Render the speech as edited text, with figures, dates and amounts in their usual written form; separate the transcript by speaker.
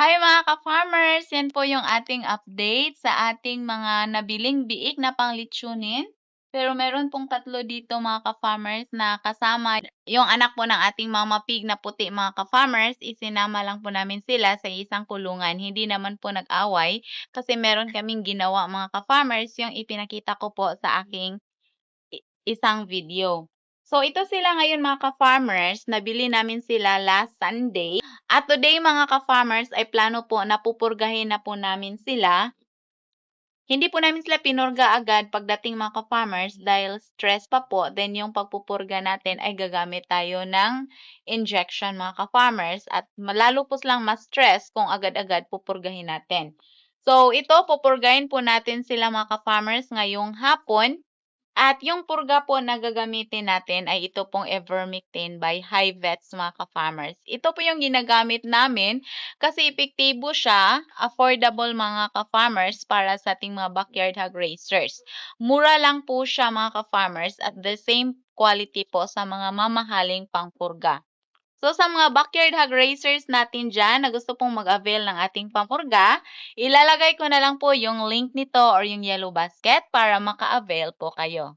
Speaker 1: Hi mga ka-farmers! Yan po yung ating update sa ating mga nabiling biik na panglitsunin. Pero meron pong tatlo dito mga ka-farmers na kasama yung anak po ng ating mama pig na puti mga ka-farmers. Isinama lang po namin sila sa isang kulungan. Hindi naman po nag-away kasi meron kaming ginawa mga ka-farmers yung ipinakita ko po sa aking isang video. So ito sila ngayon mga ka-farmers, nabili namin sila last Sunday. At today mga ka-farmers ay plano po na pupurgahin na po namin sila. Hindi po namin sila pinurga agad pagdating mga ka-farmers dahil stress pa po. Then yung pagpupurga natin ay gagamit tayo ng injection mga ka-farmers at lalo po silang mas stress kung agad-agad pupurgahin natin. So ito pupurgahin po natin sila mga ka-farmers ngayong hapon. At yung purga po na gagamitin natin ay ito pong Ivermectin by Hivets mga ka-farmers. Ito po yung ginagamit namin kasi epektibo siya, affordable mga ka-farmers para sa ating mga backyard hog raisers. Mura lang po siya mga ka-farmers at the same quality po sa mga mamahaling pangpurga. So sa mga backyard hog raisers natin dyan na gusto pong mag-avail ng ating pampurga, ilalagay ko na lang po yung link nito or yung yellow basket para maka-avail po kayo.